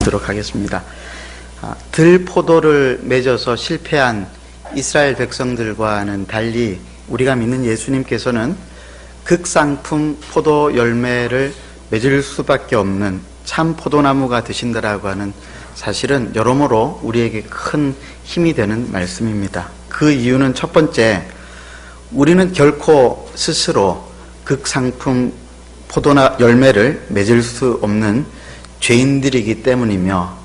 보도록 하겠습니다. 들포도를 맺어서 실패한 이스라엘 백성들과는 달리 우리가 믿는 예수님께서는 극상품 포도 열매를 맺을 수밖에 없는 참 포도나무가 되신다라고 하는 사실은 여러모로 우리에게 큰 힘이 되는 말씀입니다. 그 이유는 첫 번째, 우리는 결코 스스로 극상품 포도나 열매를 맺을 수 없는 죄인들이기 때문이며,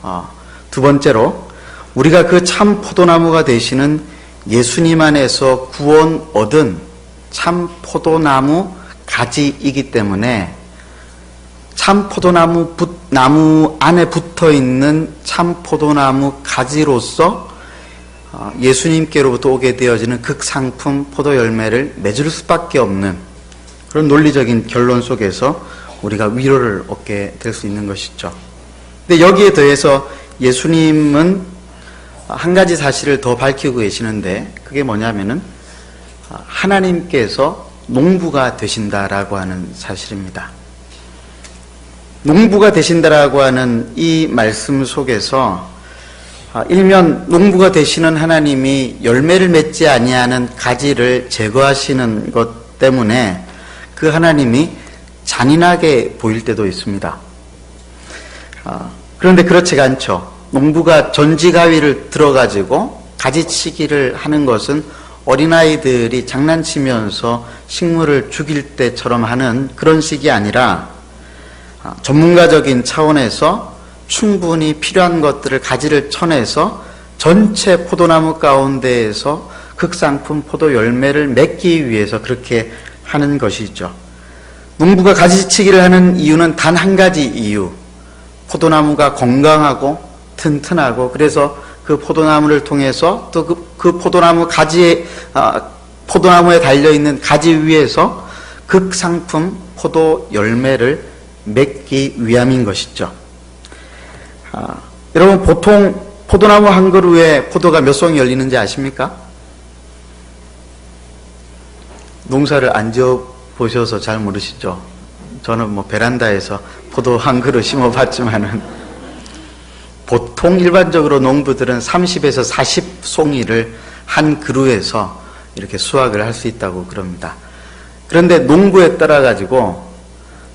두 번째로 우리가 그 참 포도나무가 되시는 예수님 안에서 구원 얻은 참 포도나무 가지이기 때문에 참 포도나무 나무 안에 붙어 있는 참 포도나무 가지로서 예수님께로부터 오게 되어지는 극상품 포도 열매를 맺을 수밖에 없는 그런 논리적인 결론 속에서 우리가 위로를 얻게 될 수 있는 것이죠. 근데 여기에 더해서 예수님은 한 가지 사실을 더 밝히고 계시는데, 그게 뭐냐면은 하나님께서 농부가 되신다라고 하는 사실입니다. 농부가 되신다라고 하는 이 말씀 속에서 일면 농부가 되시는 하나님이 열매를 맺지 아니하는 가지를 제거하시는 것 때문에 그 하나님이 잔인하게 보일 때도 있습니다. 그런데 그렇지가 않죠. 농부가 전지가위를 들어가지고 가지치기를 하는 것은 어린아이들이 장난치면서 식물을 죽일 때처럼 하는 그런 식이 아니라 전문가적인 차원에서 충분히 필요한 것들을 가지를 쳐내서 전체 포도나무 가운데에서 극상품 포도 열매를 맺기 위해서 그렇게 하는 것이죠. 농부가 가지치기를 하는 이유는 단 한 가지 이유, 포도나무가 건강하고 튼튼하고, 그래서 그 포도나무를 통해서 또 그 포도나무 가지에 포도나무에 달려있는 가지 위에서 극상품 포도 열매를 맺기 위함인 것이죠. 여러분, 보통 포도나무 한 그루에 포도가 몇 송이 열리는지 아십니까? 농사를 안 지어 보셔서 잘 모르시죠? 저는 베란다에서 포도 한 그루 심어봤지만은 보통 일반적으로 농부들은 30에서 40송이를 한 그루에서 이렇게 수확을 할 수 있다고 그럽니다. 그런데 농부에 따라 가지고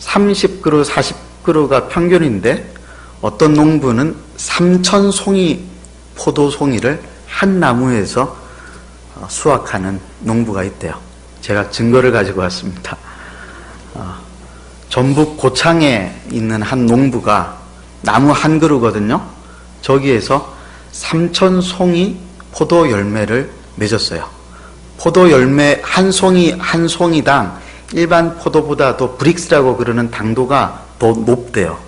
30그루, 40그루가 평균인데 어떤 농부는 3,000송이 포도송이를 한 나무에서 수확하는 농부가 있대요. 제가 증거를 가지고 왔습니다. 전북 고창에 있는 한 농부가 나무 한 그루거든요. 저기에서 3,000송이 포도 열매를 맺었어요. 포도 열매 한 송이 한 송이당 일반 포도보다도 브릭스라고 그러는 당도가 더 높대요.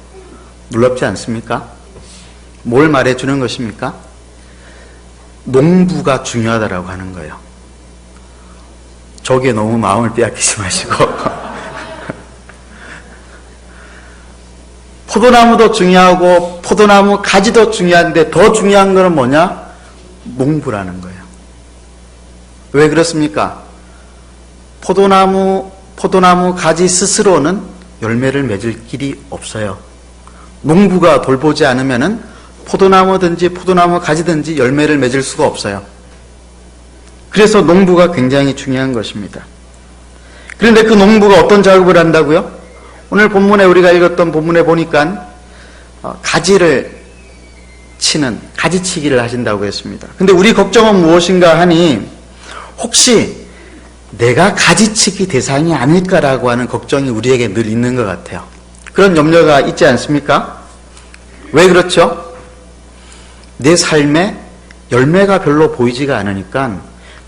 놀랍지 않습니까? 뭘 말해주는 것입니까? 농부가 중요하다라고 하는 거예요. 저기에 너무 마음을 빼앗기지 마시고 포도나무도 중요하고 포도나무 가지도 중요한데 더 중요한 것은 뭐냐? 농부라는 거예요. 왜 그렇습니까? 포도나무 가지 스스로는 열매를 맺을 길이 없어요. 농부가 돌보지 않으면은 포도나무든지 포도나무 가지든지 열매를 맺을 수가 없어요. 그래서 농부가 굉장히 중요한 것입니다. 그런데 그 농부가 어떤 작업을 한다고요? 오늘 본문에 우리가 읽었던 본문에 보니까 가지를 치는 가지치기를 하신다고 했습니다. 근데 우리 걱정은 무엇인가 하니 혹시 내가 가지치기 대상이 아닐까라고 하는 걱정이 우리에게 늘 있는 것 같아요. 그런 염려가 있지 않습니까? 왜 그렇죠? 내 삶에 열매가 별로 보이지가 않으니까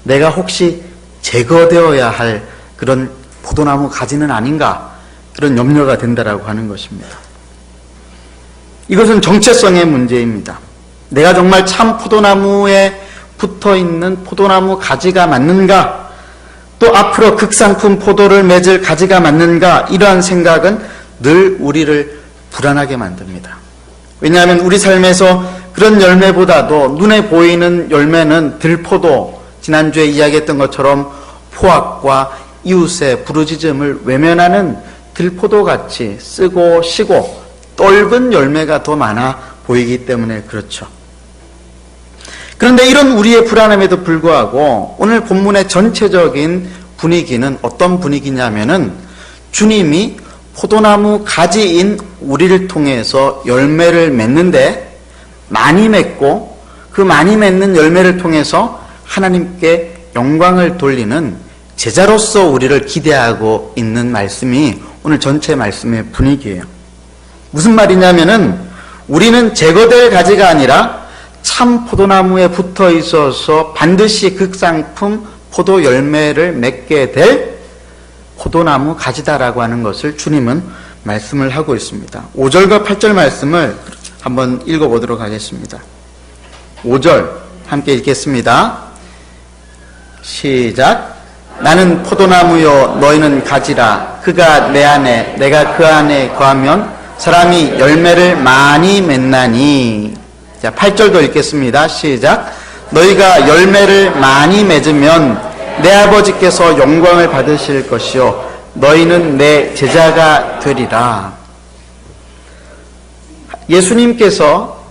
내가 혹시 제거되어야 할 그런 포도나무 가지는 아닌가, 그런 염려가 된다라고 하는 것입니다. 이것은 정체성의 문제입니다. 내가 정말 참 포도나무에 붙어있는 포도나무 가지가 맞는가, 또 앞으로 극상품 포도를 맺을 가지가 맞는가, 이러한 생각은 늘 우리를 불안하게 만듭니다. 왜냐하면 우리 삶에서 그런 열매보다도 눈에 보이는 열매는 들포도, 지난주에 이야기했던 것처럼 포악과 이웃의 부르짖음을 외면하는 들포도같이 쓰고 시고 떫은 열매가 더 많아 보이기 때문에 그렇죠. 그런데 이런 우리의 불안함에도 불구하고 오늘 본문의 전체적인 분위기는 어떤 분위기냐면은 주님이 포도나무 가지인 우리를 통해서 열매를 맺는데 많이 맺고 그 많이 맺는 열매를 통해서 하나님께 영광을 돌리는 제자로서 우리를 기대하고 있는 말씀이 오늘 전체 말씀의 분위기예요. 무슨 말이냐면은 우리는 제거될 가지가 아니라 참 포도나무에 붙어 있어서 반드시 극상품 포도 열매를 맺게 될 포도나무 가지다라고 하는 것을 주님은 말씀을 하고 있습니다. 5절과 8절 말씀을 한번 읽어보도록 하겠습니다. 5절 함께 읽겠습니다. 시작. 나는 포도나무요 너희는 가지라. 그가 내 안에 내가 그 안에 거하면 사람이 열매를 많이 맺나니. 자, 8절도 읽겠습니다. 시작. 너희가 열매를 많이 맺으면 내 아버지께서 영광을 받으실 것이요 너희는 내 제자가 되리라. 예수님께서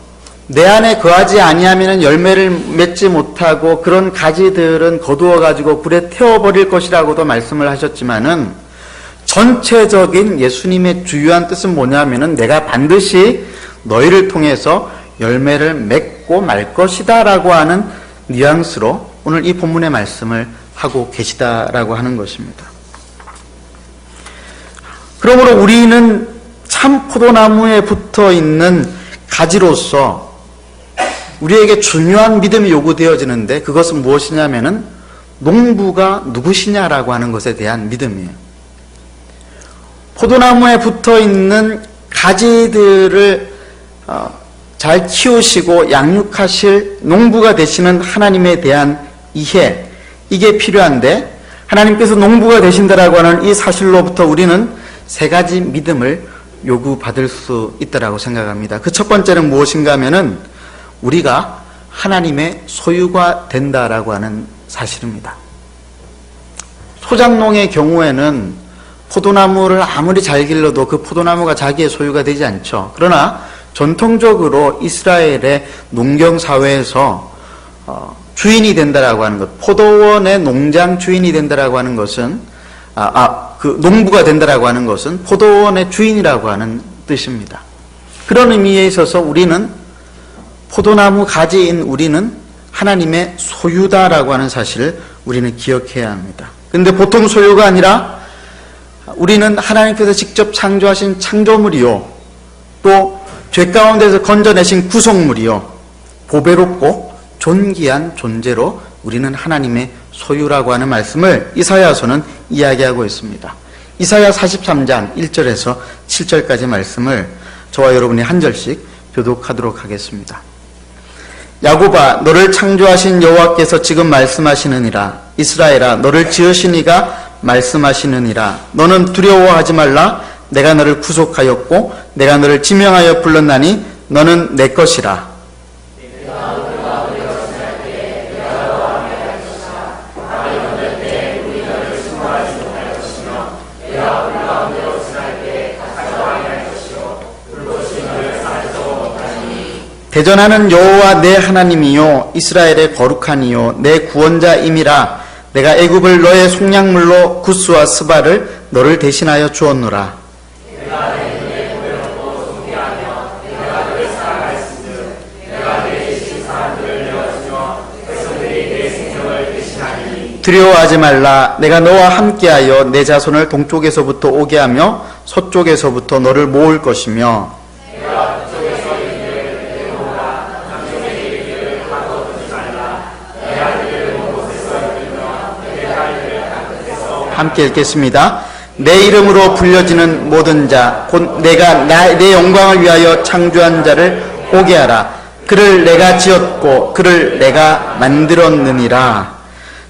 내 안에 거하지 아니하면 열매를 맺지 못하고 그런 가지들은 거두어 가지고 불에 태워버릴 것이라고도 말씀을 하셨지만은 전체적인 예수님의 주요한 뜻은 뭐냐면은 내가 반드시 너희를 통해서 열매를 맺고 말 것이다 라고 하는 뉘앙스로 오늘 이 본문의 말씀을 하고 계시다라고 하는 것입니다. 그러므로 우리는 참 포도나무에 붙어 있는 가지로서 우리에게 중요한 믿음이 요구되어지는데 그것은 무엇이냐면은 농부가 누구시냐라고 하는 것에 대한 믿음이에요. 포도나무에 붙어 있는 가지들을 잘 키우시고 양육하실 농부가 되시는 하나님에 대한 이해, 이게 필요한데 하나님께서 농부가 되신다라고 하는 이 사실로부터 우리는 세 가지 믿음을 요구받을 수 있다라고 생각합니다. 그 첫 번째는 무엇인가 하면은 우리가 하나님의 소유가 된다라고 하는 사실입니다. 소작농의 경우에는 포도나무를 아무리 잘 길러도 그 포도나무가 자기의 소유가 되지 않죠. 그러나 전통적으로 이스라엘의 농경사회에서 주인이 된다라고 하는 것, 포도원의 농장 주인이 된다라고 하는 것은 그 농부가 된다라고 하는 것은 포도원의 주인이라고 하는 뜻입니다. 그런 의미에 있어서 우리는 포도나무 가지인 우리는 하나님의 소유다라고 하는 사실을 우리는 기억해야 합니다. 그런데 보통 소유가 아니라 우리는 하나님께서 직접 창조하신 창조물이요, 또 죄 가운데서 건져내신 구속물이요, 보배롭고 존귀한 존재로 우리는 하나님의 소유라고 하는 말씀을 이사야서는 이야기하고 있습니다. 이사야 43장 1절에서 7절까지 말씀을 저와 여러분이 한 절씩 교독하도록 하겠습니다. 야곱아, 너를 창조하신 여호와께서 지금 말씀하시느니라. 이스라엘아, 너를 지으신 이가 말씀하시느니라. 너는 두려워하지 말라. 내가 너를 구속하였고 내가 너를 지명하여 불렀나니 너는 내 것이라. 대전하는 여호와 내 하나님이요 이스라엘의 거룩한이요 내 구원자임이라. 내가 애굽을 너의 속량물로 구스와 스바를 너를 대신하여 주었노라. 두려워하지 말라. 내가 너와 함께하여 내 자손을 동쪽에서부터 오게 하며 서쪽에서부터 너를 모을 것이며 함께 읽겠습니다. 내 이름으로 불려지는 모든 자, 곧 내가 내 영광을 위하여 창조한 자를 오게 하라. 그를 내가 지었고 그를 내가 만들었느니라.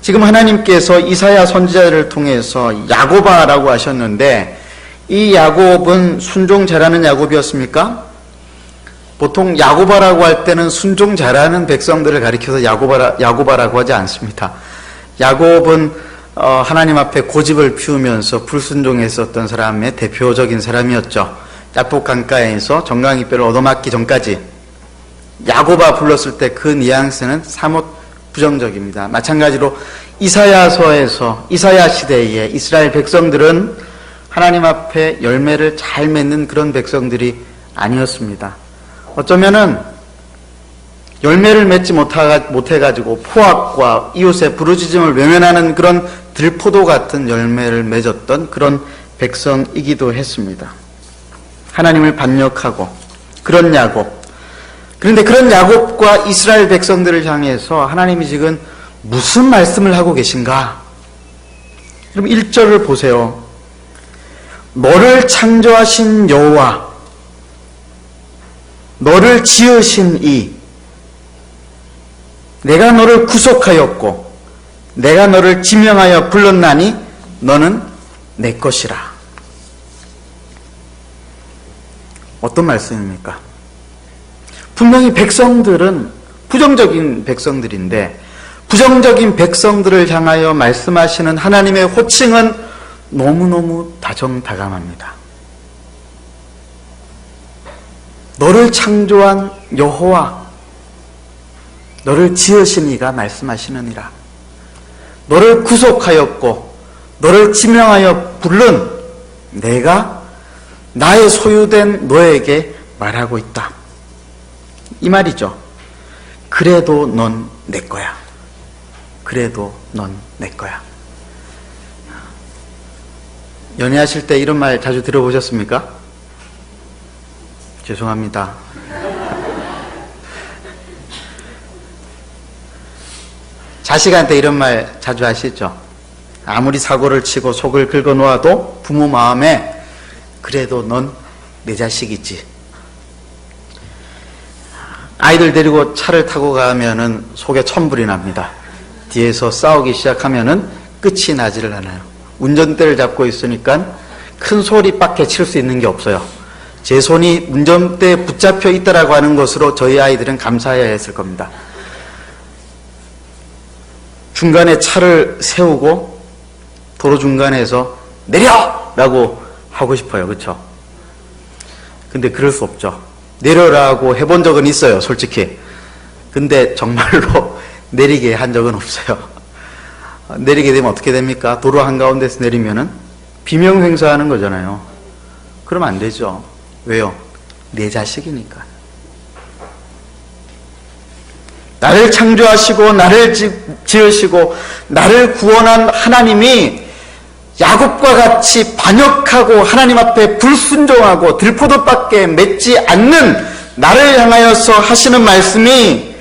지금 하나님께서 이사야 선지자를 통해서 야곱아라고 하셨는데 이 야곱은 순종 잘하는 야곱이었습니까? 보통 야곱아라고 할 때는 순종 잘하는 백성들을 가리켜서 야곱아라고 하지 않습니다. 야곱은 하나님 앞에 고집을 피우면서 불순종했었던 사람의 대표적인 사람이었죠. 야복 강가에서 정강이뼈를 얻어맞기 전까지 야고바 불렀을 때 그 뉘앙스는 사뭇 부정적입니다. 마찬가지로 이사야서에서 이사야 시대에 이스라엘 백성들은 하나님 앞에 열매를 잘 맺는 그런 백성들이 아니었습니다. 어쩌면은 열매를 맺지 못해가지고 포악과 이웃의 부르짖음을 외면하는 그런 들포도 같은 열매를 맺었던 그런 백성이기도 했습니다. 하나님을 반역하고 그런 야곱. 그런데 그런 야곱과 이스라엘 백성들을 향해서 하나님이 지금 무슨 말씀을 하고 계신가? 그럼 1절을 보세요. 너를 창조하신 여호와, 너를 지으신 이, 내가 너를 구속하였고 내가 너를 지명하여 불렀나니 너는 내 것이라. 어떤 말씀입니까? 분명히 백성들은 부정적인 백성들인데 부정적인 백성들을 향하여 말씀하시는 하나님의 호칭은 너무너무 다정다감합니다. 너를 창조한 여호와, 너를 지으신 이가 말씀하시느니라. 너를 구속하였고 너를 지명하여 부른 내가 나의 소유된 너에게 말하고 있다. 이 말이죠. 그래도 넌 내 거야. 그래도 넌 내 거야. 연애하실 때 이런 말 자주 들어보셨습니까? 죄송합니다. 자식한테 이런 말 자주 하시죠? 아무리 사고를 치고 속을 긁어 놓아도 부모 마음에 그래도 넌 내 자식이지. 아이들 데리고 차를 타고 가면은 속에 천불이 납니다. 뒤에서 싸우기 시작하면은 끝이 나지를 않아요. 운전대를 잡고 있으니까 큰 소리밖에 칠 수 있는 게 없어요. 제 손이 운전대에 붙잡혀 있다라고 하는 것으로 저희 아이들은 감사해야 했을 겁니다. 중간에 차를 세우고 도로 중간에서 내려! 라고 하고 싶어요. 그렇죠? 근데 그럴 수 없죠. 내려라고 해본 적은 있어요. 솔직히. 근데 정말로 내리게 한 적은 없어요. 내리게 되면 어떻게 됩니까? 도로 한가운데서 내리면은 비명행사하는 거잖아요. 그러면 안 되죠. 왜요? 내 자식이니까. 나를 창조하시고 나를 지으시고 나를 구원한 하나님이 야곱과 같이 반역하고 하나님 앞에 불순종하고 들포도밖에 맺지 않는 나를 향하여서 하시는 말씀이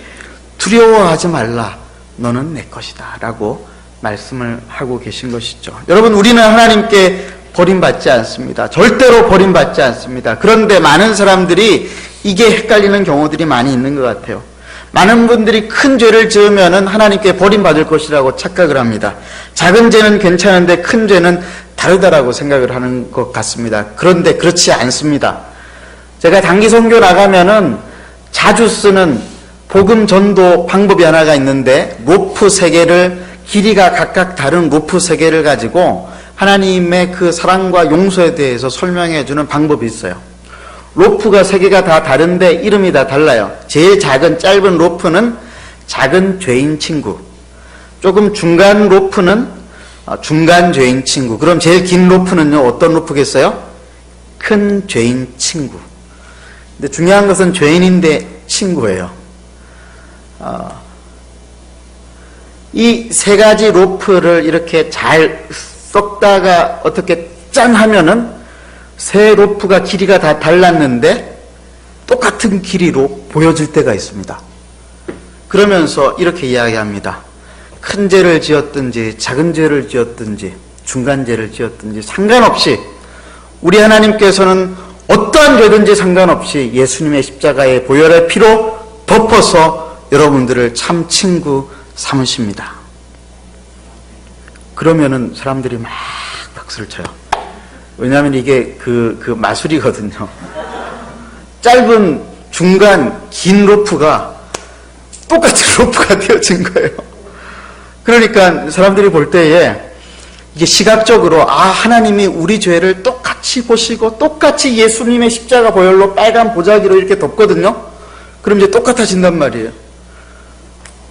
두려워하지 말라. 너는 내 것이다. 라고 말씀을 하고 계신 것이죠. 여러분, 우리는 하나님께 버림받지 않습니다. 절대로 버림받지 않습니다. 그런데 많은 사람들이 이게 헷갈리는 경우들이 많이 있는 것 같아요. 많은 분들이 큰 죄를 지으면 하나님께 버림받을 것이라고 착각을 합니다. 작은 죄는 괜찮은데 큰 죄는 다르다라고 생각을 하는 것 같습니다. 그런데 그렇지 않습니다. 제가 단기 선교 나가면은 자주 쓰는 복음 전도 방법이 하나가 있는데 로프 3개를 길이가 각각 다른 로프 3개를 가지고 하나님의 그 사랑과 용서에 대해서 설명해 주는 방법이 있어요. 로프가 3개가 다 다른데 이름이 다 달라요. 제일 작은 짧은 로프는 작은 죄인 친구, 조금 중간 로프는 중간 죄인 친구, 그럼 제일 긴 로프는요 어떤 로프겠어요? 큰 죄인 친구. 근데 중요한 것은 죄인인데 친구예요. 이 3가지 로프를 이렇게 잘 썩다가 어떻게 짠 하면은 세 로프가 길이가 다 달랐는데 똑같은 길이로 보여질 때가 있습니다. 그러면서 이렇게 이야기합니다. 큰 죄를 지었든지 작은 죄를 지었든지 중간 죄를 지었든지 상관없이 우리 하나님께서는 어떠한 죄든지 상관없이 예수님의 십자가의 보혈의 피로 덮어서 여러분들을 참 친구 삼으십니다. 그러면은 사람들이 막 박수를 쳐요. 왜냐하면 이게 그 마술이거든요. 짧은, 중간, 긴 로프가 똑같은 로프가 되어진 거예요. 그러니까 사람들이 볼 때에 이게 시각적으로 하나님이 우리 죄를 똑같이 보시고 똑같이 예수님의 십자가 보혈로 빨간 보자기로 이렇게 덮거든요. 그럼 이제 똑같아진단 말이에요.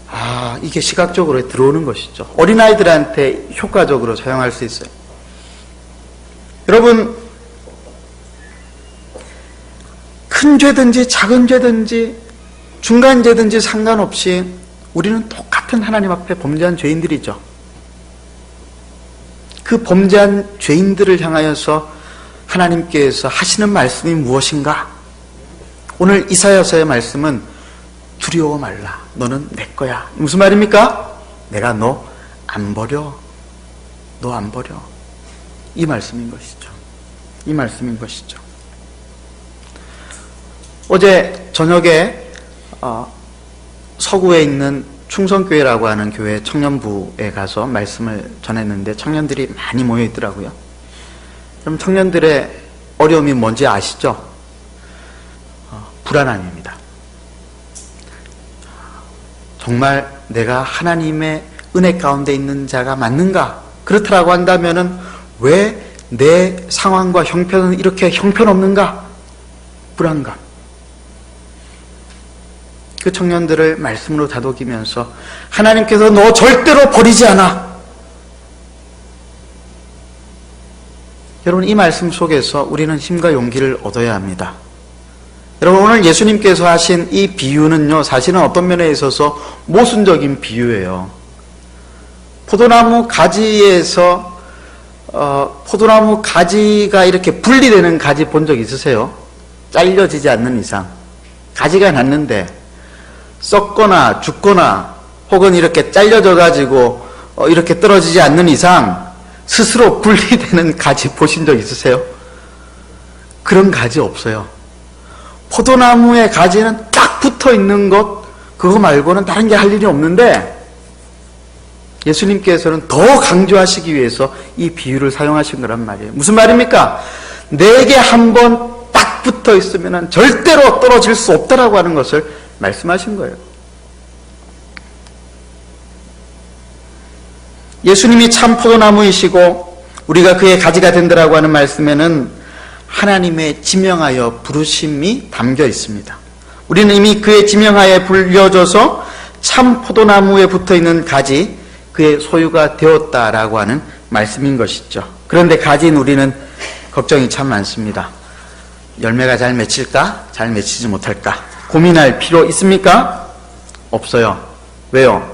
아, 이게 시각적으로 들어오는 것이죠. 어린아이들한테 효과적으로 사용할 수 있어요. 여러분, 큰 죄든지 작은 죄든지 중간 죄든지 상관없이 우리는 똑같은 하나님 앞에 범죄한 죄인들이죠. 그 범죄한 죄인들을 향하여서 하나님께서 하시는 말씀이 무엇인가? 오늘 이사야서의 말씀은 두려워 말라. 너는 내 거야. 무슨 말입니까? 내가 너 안 버려. 너 안 버려. 이 말씀인 것이죠. 이 말씀인 것이죠. 어제 저녁에 서구에 있는 충성교회라고 하는 교회 청년부에 가서 말씀을 전했는데 청년들이 많이 모여 있더라고요. 그럼 청년들의 어려움이 뭔지 아시죠? 불안함입니다. 정말 내가 하나님의 은혜 가운데 있는 자가 맞는가? 그렇다라고 한다면은 왜 내 상황과 형편은 이렇게 형편없는가? 불안감. 그 청년들을 말씀으로 다독이면서 하나님께서 너 절대로 버리지 않아. 여러분, 이 말씀 속에서 우리는 힘과 용기를 얻어야 합니다. 여러분, 오늘 예수님께서 하신 이 비유는요, 사실은 어떤 면에 있어서 모순적인 비유예요. 포도나무 가지에서 포도나무 가지가 이렇게 분리되는 가지 본 적 있으세요? 잘려지지 않는 이상. 가지가 났는데 썩거나 죽거나 혹은 이렇게 잘려져 가지고 이렇게 떨어지지 않는 이상 스스로 분리되는 가지 보신 적 있으세요? 그런 가지 없어요. 포도나무의 가지는 딱 붙어 있는 것, 그거 말고는 다른 게 할 일이 없는데 예수님께서는 더 강조하시기 위해서 이 비유를 사용하신 거란 말이에요. 무슨 말입니까? 내게 한번 딱 붙어 있으면 절대로 떨어질 수 없다라고 하는 것을 말씀하신 거예요. 예수님이 참 포도나무이시고 우리가 그의 가지가 된다라고 하는 말씀에는 하나님의 지명하여 부르심이 담겨 있습니다. 우리는 이미 그의 지명하에 불려져서 참 포도나무에 붙어있는 가지, 그의 소유가 되었다라고 하는 말씀인 것이죠. 그런데 가진 우리는 걱정이 참 많습니다. 열매가 잘 맺힐까? 잘 맺히지 못할까? 고민할 필요 있습니까? 없어요. 왜요?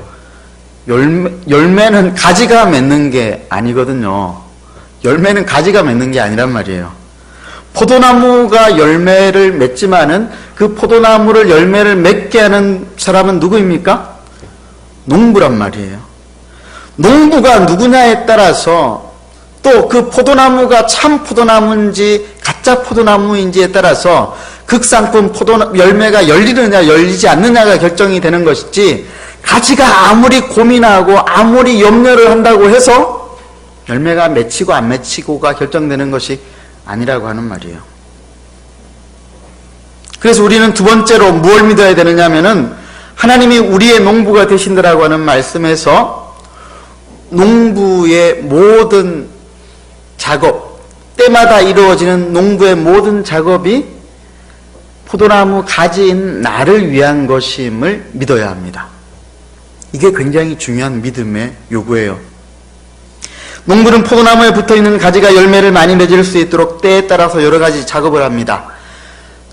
열매는 가지가 맺는 게 아니거든요. 열매는 가지가 맺는 게 아니란 말이에요. 포도나무가 열매를 맺지만은 그 포도나무를 열매를 맺게 하는 사람은 누구입니까? 농부란 말이에요. 농부가 누구냐에 따라서 또 그 포도나무가 참 포도나무인지 가짜 포도나무인지에 따라서 극상품 열매가 열리느냐 열리지 않느냐가 결정이 되는 것이지, 가지가 아무리 고민하고 아무리 염려를 한다고 해서 열매가 맺히고 안 맺히고가 결정되는 것이 아니라고 하는 말이에요. 그래서 우리는 두 번째로 무엇을 믿어야 되느냐 하면은 하나님이 우리의 농부가 되신다라고 하는 말씀에서 농부의 모든 작업, 때마다 이루어지는 농부의 모든 작업이 포도나무 가지인 나를 위한 것임을 믿어야 합니다. 이게 굉장히 중요한 믿음의 요구예요. 농부는 포도나무에 붙어있는 가지가 열매를 많이 맺을 수 있도록 때에 따라서 여러 가지 작업을 합니다.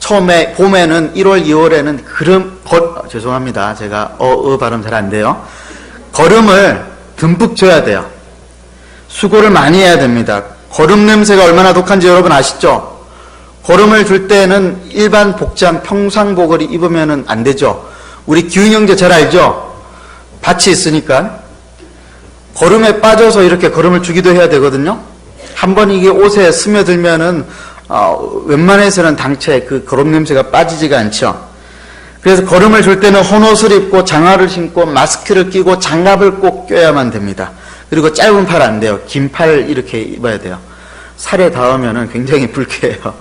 처음에 봄에는 1월, 2월에는 죄송합니다. 제가 발음 잘 안 돼요. 거름을 듬뿍 줘야 돼요. 수고를 많이 해야 됩니다. 거름 냄새가 얼마나 독한지 여러분 아시죠? 거름을 줄 때는 일반 복장, 평상복을 입으면 안 되죠. 우리 기훈 형제 잘 알죠? 밭이 있으니까 거름에 빠져서 이렇게 거름을 주기도 해야 되거든요. 한번 이게 옷에 스며들면은 웬만해서는 당최 그 거름 냄새가 빠지지가 않죠. 그래서 거름을 줄 때는 헌옷을 입고 장화를 신고 마스크를 끼고 장갑을 꼭 껴야만 됩니다. 그리고 짧은 팔 안 돼요. 긴 팔 이렇게 입어야 돼요. 살에 닿으면 굉장히 불쾌해요.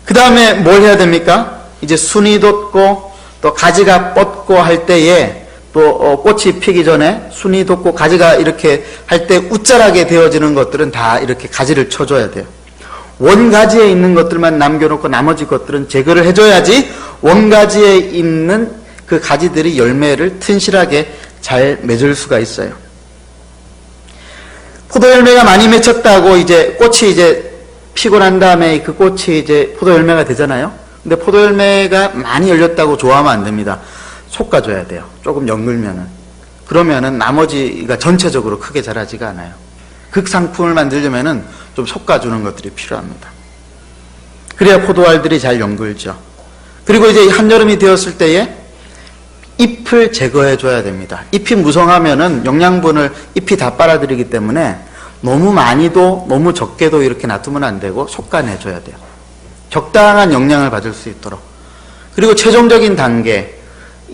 그 다음에 뭘 해야 됩니까? 이제 순이 돋고 또 가지가 뻗고 할 때에 또 꽃이 피기 전에 순이 돋고 가지가 이렇게 할 때 웃자라게 되어지는 것들은 다 이렇게 가지를 쳐줘야 돼요. 원가지에 있는 것들만 남겨놓고 나머지 것들은 제거를 해줘야지 원가지에 있는 그 가지들이 열매를 튼실하게 잘 맺을 수가 있어요. 포도 열매가 많이 맺혔다고 이제 꽃이 이제 피고 난 다음에 그 꽃이 이제 포도 열매가 되잖아요. 근데 포도 열매가 많이 열렸다고 좋아하면 안 됩니다. 솎아줘야 돼요. 조금 연글면은. 그러면은 나머지가 전체적으로 크게 자라지가 않아요. 극상품을 만들려면은 좀 솎아주는 것들이 필요합니다. 그래야 포도알들이 잘 연글죠. 그리고 이제 한여름이 되었을 때에 잎을 제거해줘야 됩니다. 잎이 무성하면은 영양분을 잎이 다 빨아들이기 때문에 너무 많이도 너무 적게도 이렇게 놔두면 안 되고 솎아내줘야 돼요. 적당한 영양을 받을 수 있도록. 그리고 최종적인 단계,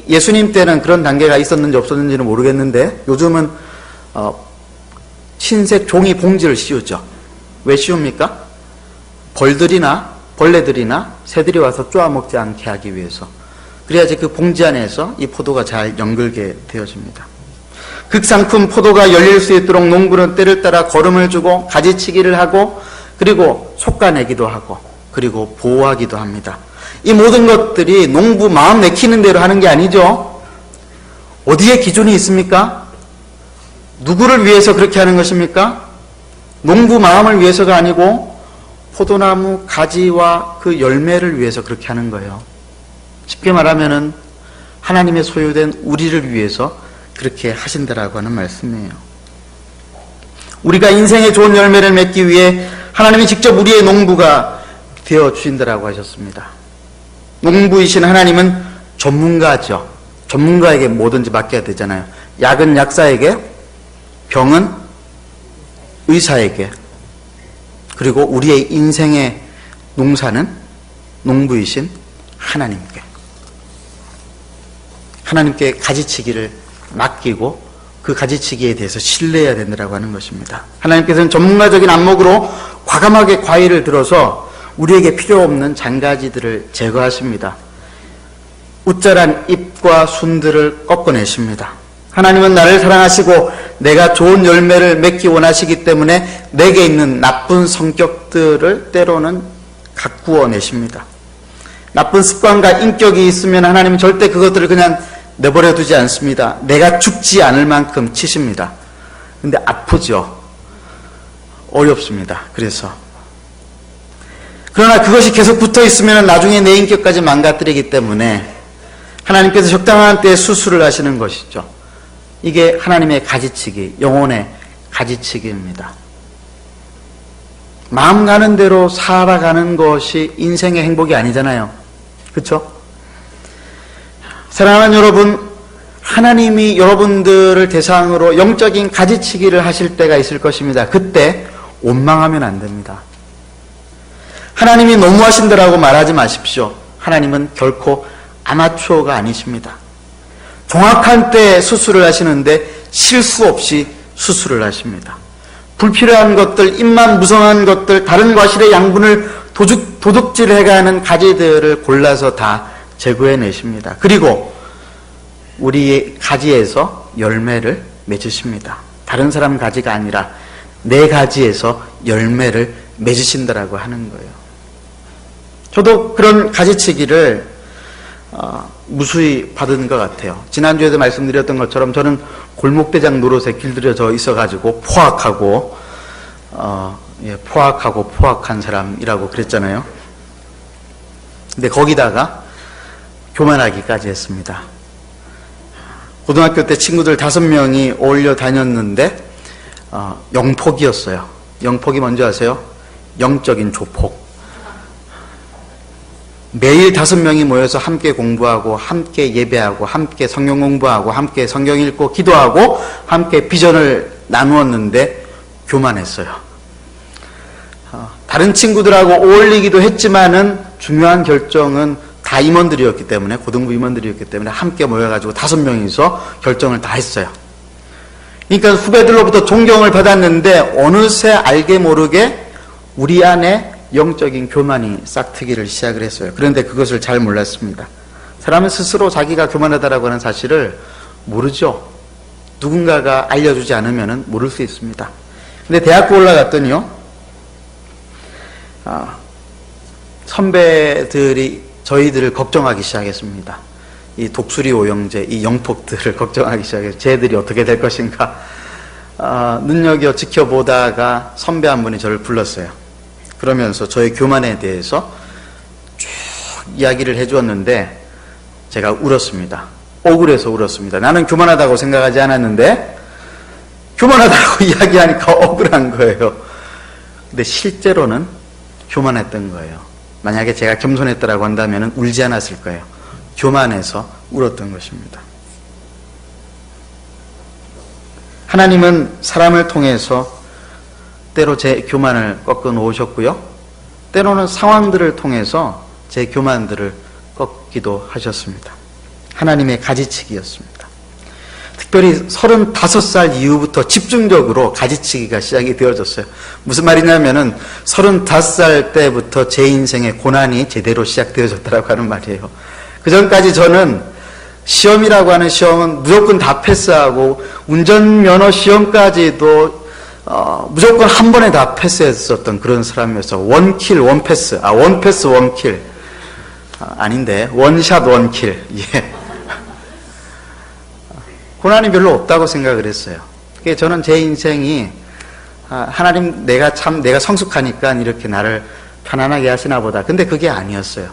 예수님 때는 그런 단계가 있었는지 없었는지는 모르겠는데 요즘은 흰색 종이 봉지를 씌우죠. 왜 씌웁니까? 벌레들이나 새들이 와서 쪼아먹지 않게 하기 위해서. 그래야지 그 봉지 안에서 이 포도가 잘 연글게 되어집니다. 극상품 포도가 열릴 수 있도록 농부는 때를 따라 거름을 주고 가지치기를 하고 그리고 솎아내기도 하고 그리고 보호하기도 합니다. 이 모든 것들이 농부 마음 내키는 대로 하는 게 아니죠. 어디에 기준이 있습니까? 누구를 위해서 그렇게 하는 것입니까? 농부 마음을 위해서가 아니고 포도나무 가지와 그 열매를 위해서 그렇게 하는 거예요. 쉽게 말하면은 하나님의 소유된 우리를 위해서 그렇게 하신다라고 하는 말씀이에요. 우리가 인생의 좋은 열매를 맺기 위해 하나님이 직접 우리의 농부가 되어 주신다라고 하셨습니다. 농부이신 하나님은 전문가죠. 전문가에게 뭐든지 맡겨야 되잖아요. 약은 약사에게, 병은 의사에게, 그리고 우리의 인생의 농사는 농부이신 하나님께 가지치기를 맡기고 그 가지치기에 대해서 신뢰해야 된다고 하는 것입니다. 하나님께서는 전문가적인 안목으로 과감하게 과일을 들어서 우리에게 필요 없는 잔가지들을 제거하십니다. 우짜란 잎과 순들을 꺾어내십니다. 하나님은 나를 사랑하시고 내가 좋은 열매를 맺기 원하시기 때문에 내게 있는 나쁜 성격들을 때로는 가꾸어 내십니다. 나쁜 습관과 인격이 있으면 하나님은 절대 그것들을 그냥 내버려 두지 않습니다. 내가 죽지 않을 만큼 치십니다. 근데 아프죠. 어렵습니다. 그러나 그것이 계속 붙어 있으면 나중에 내 인격까지 망가뜨리기 때문에 하나님께서 적당한 때에 수술을 하시는 것이죠. 이게 하나님의 가지치기, 영혼의 가지치기입니다. 마음 가는 대로 살아가는 것이 인생의 행복이 아니잖아요. 그렇죠? 사랑하는 여러분, 하나님이 여러분들을 대상으로 영적인 가지치기를 하실 때가 있을 것입니다. 그때 원망하면 안 됩니다. 하나님이 너무하신다라고 말하지 마십시오. 하나님은 결코 아마추어가 아니십니다. 정확한 때에 수술을 하시는데 실수 없이 수술을 하십니다. 불필요한 것들, 입만 무성한 것들, 다른 과실의 양분을 도둑질해가는 가지들을 골라서 다 제거해내십니다. 그리고 우리의 가지에서 열매를 맺으십니다. 다른 사람 가지가 아니라 내 가지에서 열매를 맺으신다라고 하는 거예요. 저도 그런 가지치기를 무수히 받은 것 같아요. 지난주에도 말씀드렸던 것처럼 저는 골목대장 노릇에 길들여져 있어가지고 포악한 사람이라고 그랬잖아요. 근데 거기다가 교만하기까지 했습니다. 고등학교 때 친구들 5명이 어울려 다녔는데 영폭이었어요. 영폭이 뭔지 아세요? 영적인 조폭. 매일 5명이 모여서 함께 공부하고 함께 예배하고 함께 성경 공부하고 함께 성경 읽고 기도하고 함께 비전을 나누었는데 교만했어요. 다른 친구들하고 어울리기도 했지만은 중요한 결정은 다 임원들이었기 때문에, 고등부 임원들이었기 때문에 함께 모여가지고 5명이서 결정을 다 했어요. 그러니까 후배들로부터 존경을 받았는데 어느새 알게 모르게 우리 안에 영적인 교만이 싹트기를 시작을 했어요. 그런데 그것을 잘 몰랐습니다. 사람은 스스로 자기가 교만하다라고 하는 사실을 모르죠. 누군가가 알려주지 않으면 모를 수 있습니다. 근데 대학교 올라갔더니요, 선배들이 저희들을 걱정하기 시작했습니다. 이 독수리 오영재, 이 영폭들을 걱정하기 시작했어요. 쟤들이 어떻게 될 것인가. 눈여겨 지켜보다가 선배 한 분이 저를 불렀어요. 그러면서 저의 교만에 대해서 쭉 이야기를 해주었는데 제가 울었습니다. 억울해서 울었습니다. 나는 교만하다고 생각하지 않았는데 교만하다고 이야기하니까 억울한 거예요. 근데 실제로는 교만했던 거예요. 만약에 제가 겸손했다라고 한다면 울지 않았을 거예요. 교만해서 울었던 것입니다. 하나님은 사람을 통해서 때로 제 교만을 꺾어 놓으셨고요. 때로는 상황들을 통해서 제 교만들을 꺾기도 하셨습니다. 하나님의 가지치기였습니다. 특별히 35살 이후부터 집중적으로 가지치기가 시작이 되어졌어요. 무슨 말이냐면은 35살 때부터 제 인생의 고난이 제대로 시작되어졌다라고 하는 말이에요. 그 전까지 저는 시험이라고 하는 시험은 무조건 다 패스하고 운전면허 시험까지도 무조건 한 번에 다 패스했었던 그런 사람이었어요. 원킬 원패스, 원패스 원킬. 아닌데 원샷 원킬. 예. 고난이 별로 없다고 생각을 했어요. 저는 제 인생이 하나님 내가 성숙하니까 이렇게 나를 편안하게 하시나 보다. 근데 그게 아니었어요.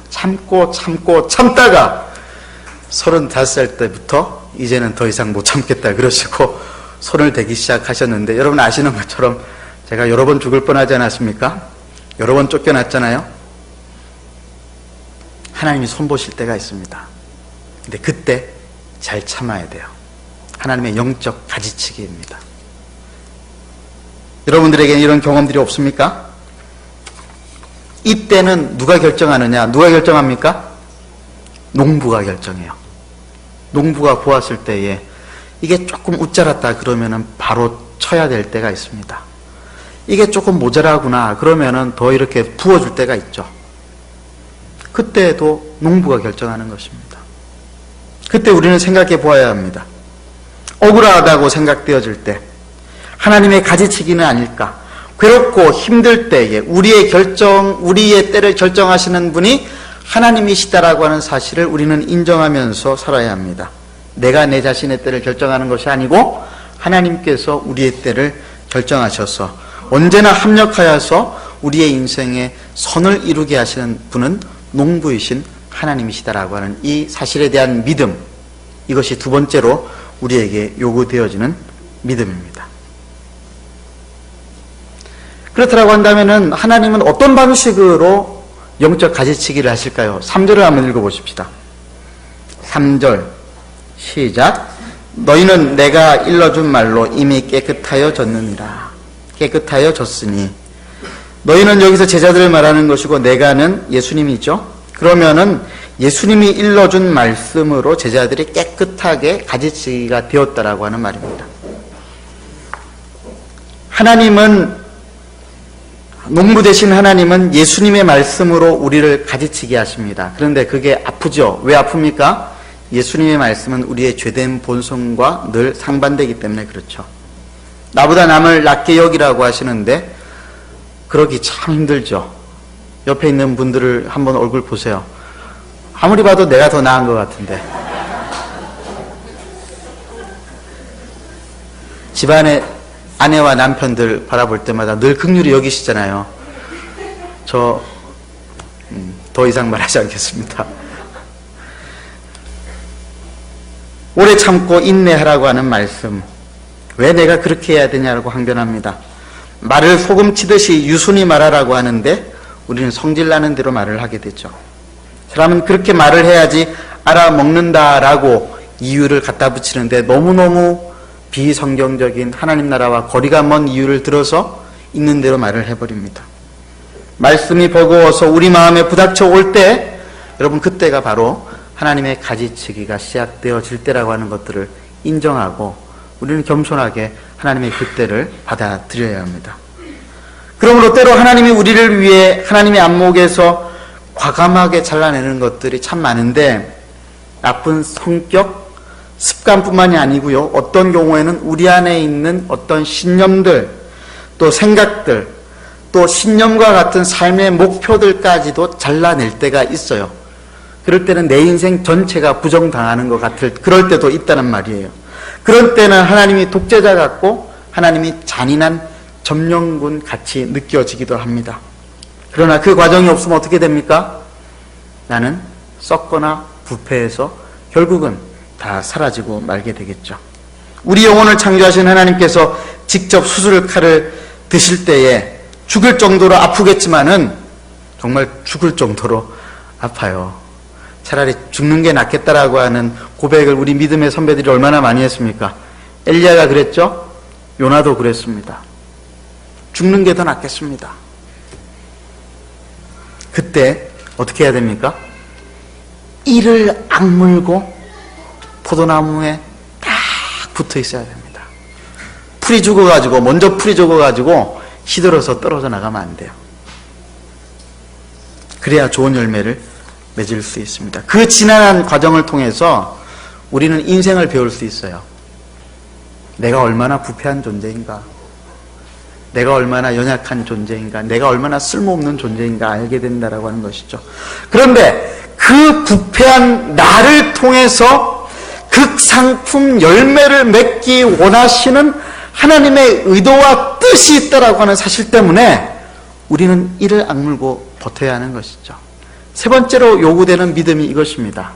참다가 35살 때부터 이제는 더 이상 못 참겠다 그러시고 손을 대기 시작하셨는데, 여러분 아시는 것처럼 제가 여러 번 죽을 뻔하지 않았습니까? 여러 번 쫓겨났잖아요. 하나님이 손보실 때가 있습니다. 근데 그때 잘 참아야 돼요. 하나님의 영적 가지치기입니다. 여러분들에게는 이런 경험들이 없습니까? 이때는 누가 결정하느냐? 누가 결정합니까? 농부가 결정해요. 농부가 보았을 때에 이게 조금 웃자랐다 그러면은 바로 쳐야 될 때가 있습니다. 이게 조금 모자라구나 그러면은 더 이렇게 부어줄 때가 있죠. 그때도 농부가 결정하는 것입니다. 그때 우리는 생각해 보아야 합니다. 억울하다고 생각되어질 때 하나님의 가지치기는 아닐까? 괴롭고 힘들 때에 우리의 때를 결정하시는 분이 하나님이시다라고 하는 사실을 우리는 인정하면서 살아야 합니다. 내가 내 자신의 때를 결정하는 것이 아니고 하나님께서 우리의 때를 결정하셔서 언제나 합력하여서 우리의 인생에 선을 이루게 하시는 분은 농부이신 하나님이시다라고 하는 이 사실에 대한 믿음, 이것이 두 번째로 우리에게 요구되어지는 믿음입니다. 그렇다고 한다면 하나님은 어떤 방식으로 영적 가지치기를 하실까요? 3절을 한번 읽어보십시다. 3절 시작. 너희는 내가 일러준 말로 이미 깨끗하여졌느니라. 깨끗하여졌으니. 너희는 여기서 제자들을 말하는 것이고 내가는 예수님이죠. 그러면은 예수님이 일러준 말씀으로 제자들이 깨끗하게 가지치기가 되었다라고 하는 말입니다. 농부 되신 하나님은 예수님의 말씀으로 우리를 가지치게 하십니다. 그런데 그게 아프죠? 왜 아픕니까? 예수님의 말씀은 우리의 죄된 본성과 늘 상반되기 때문에 그렇죠. 나보다 남을 낮게 여기라고 하시는데 그러기 참 힘들죠. 옆에 있는 분들을 한번 얼굴 보세요. 아무리 봐도 내가 더 나은 것 같은데. 집안에 아내와 남편들 바라볼 때마다 늘 긍휼히 여기시잖아요. 저 더 이상 말하지 않겠습니다. 오래 참고 인내하라고 하는 말씀, 왜 내가 그렇게 해야 되냐고 항변합니다. 말을 소금 치듯이 유순히 말하라고 하는데 우리는 성질나는 대로 말을 하게 되죠. 사람은 그렇게 말을 해야지 알아먹는다라고 이유를 갖다 붙이는데 너무너무 비성경적인 하나님 나라와 거리가 먼 이유를 들어서 있는 대로 말을 해버립니다. 말씀이 버거워서 우리 마음에 부닥쳐 올 때, 여러분 그때가 바로 하나님의 가지치기가 시작되어질 때라고 하는 것들을 인정하고 우리는 겸손하게 하나님의 그때를 받아들여야 합니다. 그러므로 때로 하나님이 우리를 위해 하나님의 안목에서 과감하게 잘라내는 것들이 참 많은데, 나쁜 성격, 습관뿐만이 아니고요, 어떤 경우에는 우리 안에 있는 어떤 신념들, 또 생각들, 또 또 신념과 같은 삶의 목표들까지도 잘라낼 때가 있어요. 그럴 때는 내 인생 전체가 부정당하는 것 같을 그럴 때도 있다는 말이에요. 그럴 때는 하나님이 독재자 같고 하나님이 잔인한 점령군 같이 느껴지기도 합니다. 그러나 그 과정이 없으면 어떻게 됩니까? 나는 썩거나 부패해서 결국은 다 사라지고 말게 되겠죠. 우리 영혼을 창조하신 하나님께서 직접 수술 칼을 드실 때에 죽을 정도로 아프겠지만은 정말 죽을 정도로 아파요. 차라리 죽는 게 낫겠다라고 하는 고백을 우리 믿음의 선배들이 얼마나 많이 했습니까? 엘리야가 그랬죠? 요나도 그랬습니다. 죽는 게 더 낫겠습니다. 그때 어떻게 해야 됩니까? 이를 악물고 포도나무에 딱 붙어 있어야 됩니다. 풀이 죽어가지고 먼저 풀이 죽어가지고 시들어서 떨어져 나가면 안 돼요. 그래야 좋은 열매를 맺을 수 있습니다. 그 지난한 과정을 통해서 우리는 인생을 배울 수 있어요. 내가 얼마나 부패한 존재인가, 내가 얼마나 연약한 존재인가, 내가 얼마나 쓸모없는 존재인가 알게 된다라고 하는 것이죠. 그런데 그 부패한 나를 통해서 극상품 열매를 맺기 원하시는 하나님의 의도와 뜻이 있다라고 하는 사실 때문에 우리는 이를 악물고 버텨야 하는 것이죠. 세 번째로 요구되는 믿음이 이것입니다.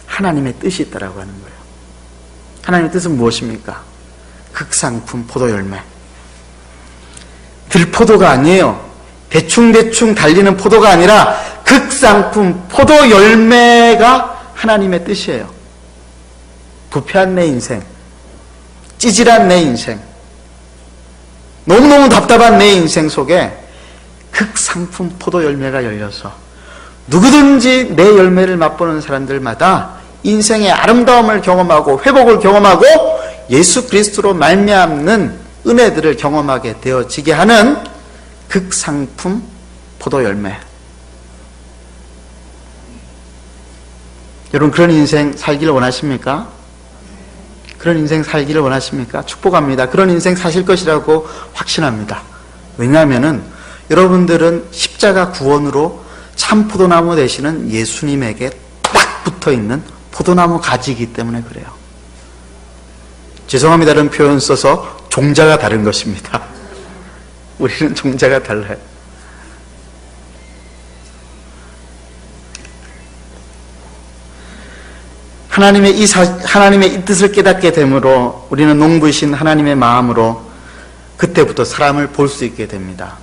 하나님의 뜻이 있다라고 하는 거예요. 하나님의 뜻은 무엇입니까? 극상품 포도 열매. 들포도가 아니에요. 대충대충 달리는 포도가 아니라 극상품 포도 열매가 하나님의 뜻이에요. 부패한 내 인생, 찌질한 내 인생, 너무너무 답답한 내 인생 속에 극상품 포도 열매가 열려서 누구든지 내 열매를 맛보는 사람들마다 인생의 아름다움을 경험하고 회복을 경험하고 예수 그리스도로 말미암는 은혜들을 경험하게 되어지게 하는 극상품 포도 열매. 여러분 그런 인생 살기를 원하십니까? 그런 인생 살기를 원하십니까? 축복합니다. 그런 인생 사실 것이라고 확신합니다. 왜냐하면은 여러분들은 십자가 구원으로 참 포도나무 되시는 예수님에게 딱 붙어있는 포도나무 가지이기 때문에 그래요. 죄송합니다. 이런 표현 써서 종자가 다른 것입니다. 우리는 종자가 달라요. 하나님의 이 뜻을 깨닫게 되므로 우리는 농부이신 하나님의 마음으로 그때부터 사람을 볼 수 있게 됩니다.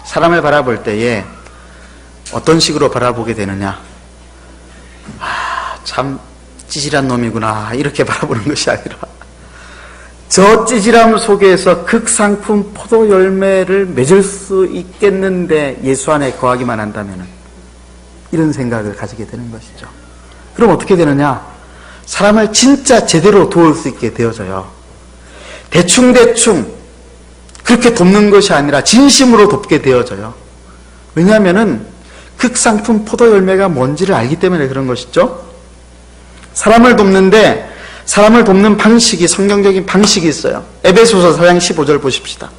사람을 바라볼 때에 어떤 식으로 바라보게 되느냐? 참 찌질한 놈이구나 이렇게 바라보는 것이 아니라 저 찌질함 속에서 극상품 포도 열매를 맺을 수 있겠는데 예수 안에 거하기만 한다면 이런 생각을 가지게 되는 것이죠. 그럼 어떻게 되느냐? 사람을 진짜 제대로 도울 수 있게 되어져요. 대충대충 그렇게 돕는 것이 아니라 진심으로 돕게 되어져요. 왜냐하면은 극상품 포도 열매가 뭔지를 알기 때문에 그런 것이죠. 사람을 돕는데 사람을 돕는 방식이 성경적인 방식이 있어요. 에베소서 4장 15절 보십시다.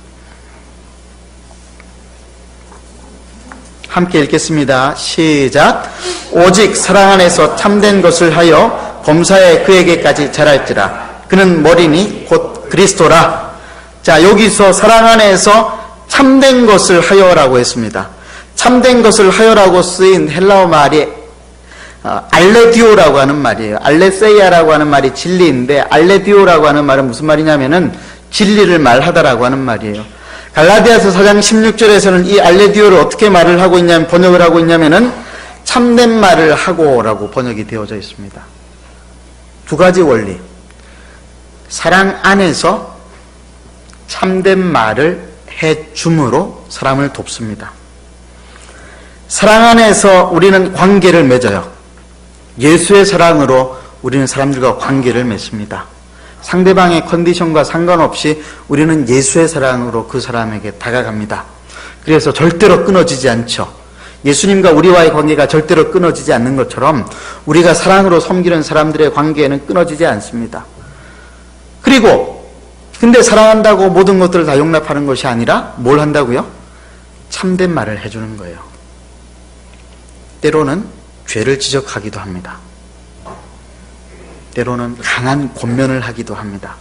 함께 읽겠습니다. 시작. 오직 사랑 안에서 참된 것을 하여 범사에 그에게까지 자랄지라. 그는 머리니 곧 그리스도라. 자, 여기서 사랑 안에서 참된 것을 하여라고 했습니다. 참된 것을 하여라고 쓰인 헬라어 말이 알레디오라고 하는 말이에요. 알레세이아라고 하는 말이 진리인데 알레디오라고 하는 말은 무슨 말이냐면은 진리를 말하다라고 하는 말이에요. 갈라디아서 4장 16절에서는 이 알레디오를 어떻게 말을 하고 있냐면 번역을 하고 있냐면은 참된 말을 하고라고 번역이 되어져 있습니다. 두 가지 원리. 사랑 안에서 참된 말을 해줌으로 사람을 돕습니다. 사랑 안에서 우리는 관계를 맺어요. 예수의 사랑으로 우리는 사람들과 관계를 맺습니다. 상대방의 컨디션과 상관없이 우리는 예수의 사랑으로 그 사람에게 다가갑니다. 그래서 절대로 끊어지지 않죠. 예수님과 우리와의 관계가 절대로 끊어지지 않는 것처럼 우리가 사랑으로 섬기는 사람들의 관계는 끊어지지 않습니다. 그리고 근데 사랑한다고 모든 것들을 다 용납하는 것이 아니라 뭘 한다고요? 참된 말을 해주는 거예요. 때로는 죄를 지적하기도 합니다. 때로는 강한 권면을 하기도 합니다.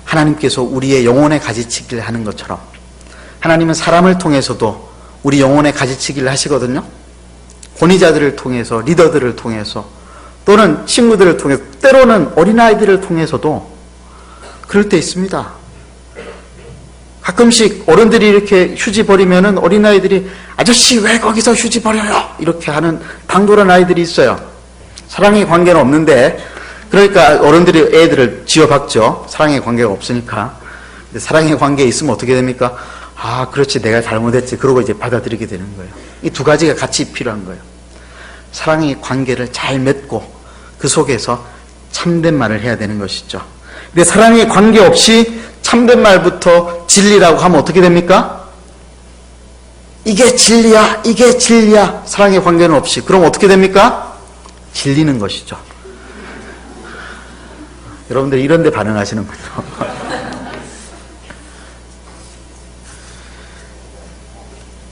하나님께서 우리의 영혼의 가지치기를 하는 것처럼 하나님은 사람을 통해서도 우리 영혼의 가지치기를 하시거든요. 권위자들을 통해서, 리더들을 통해서, 또는 친구들을 통해서, 때로는 어린아이들을 통해서도 그럴 때 있습니다. 가끔씩 어른들이 이렇게 휴지 버리면은 어린아이들이 아저씨 왜 거기서 휴지 버려요? 이렇게 하는 당돌한 아이들이 있어요. 사랑의 관계는 없는데, 그러니까 어른들이 애들을 지어박죠. 사랑의 관계가 없으니까. 근데 사랑의 관계에 있으면 어떻게 됩니까? 아, 그렇지, 내가 잘못했지. 그러고 이제 받아들이게 되는 거예요. 이 두 가지가 같이 필요한 거예요. 사랑의 관계를 잘 맺고 그 속에서 참된 말을 해야 되는 것이죠. 근데 사랑의 관계 없이 참된 말부터 진리라고 하면 어떻게 됩니까? 이게 진리야, 이게 진리야. 사랑의 관계는 없이. 그럼 어떻게 됩니까? 질리는 것이죠. 여러분들 이런 데 반응하시는군요.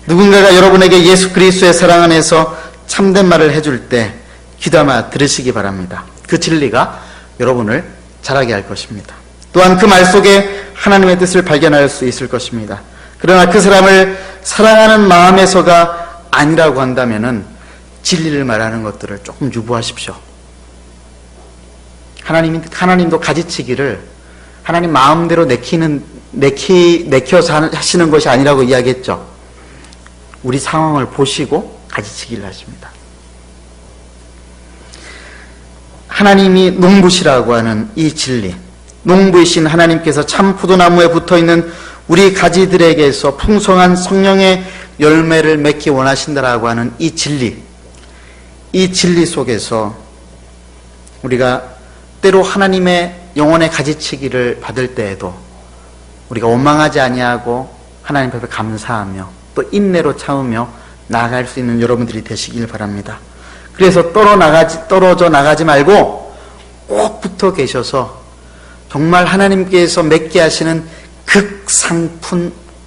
누군가가 여러분에게 예수 그리스도의 사랑 안에서 참된 말을 해줄 때 귀담아 들으시기 바랍니다. 그 진리가 여러분을 자라게 할 것입니다. 또한 그 말 속에 하나님의 뜻을 발견할 수 있을 것입니다. 그러나 그 사람을 사랑하는 마음에서가 아니라고 한다면은 진리를 말하는 것들을 조금 유보하십시오. 하나님도 가지치기를 하나님 마음대로 내켜서 하시는 것이 아니라고 이야기했죠. 우리 상황을 보시고 가지치기를 하십니다. 하나님이 농부시라고 하는 이 진리, 농부이신 하나님께서 참 포도나무에 붙어있는 우리 가지들에게서 풍성한 성령의 열매를 맺기 원하신다라고 하는 이 진리 속에서 우리가 때로 하나님의 영혼의 가지치기를 받을 때에도 우리가 원망하지 아니하고 하나님 앞에 감사하며 또 인내로 참으며 나아갈 수 있는 여러분들이 되시길 바랍니다. 그래서 떨어져 나가지 말고 꼭 붙어 계셔서 정말 하나님께서 맺게 하시는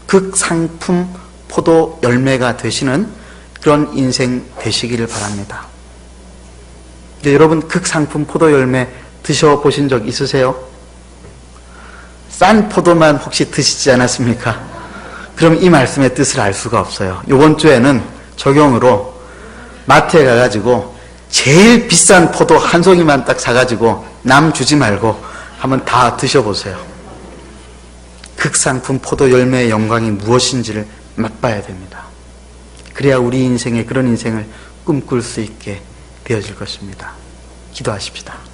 극상품 포도 열매가 되시는 그런 인생 되시기를 바랍니다. 여러분 극상품 포도 열매 드셔보신 적 있으세요? 싼 포도만 혹시 드시지 않았습니까? 그럼 이 말씀의 뜻을 알 수가 없어요. 이번 주에는 적용으로 마트에 가가지고 제일 비싼 포도 한 송이만 딱 사가지고 남 주지 말고 한번 다 드셔보세요. 극상품 포도 열매의 영광이 무엇인지를 맛봐야 됩니다. 그래야 우리 인생에 그런 인생을 꿈꿀 수 있게 되어질 것입니다. 기도하십시다.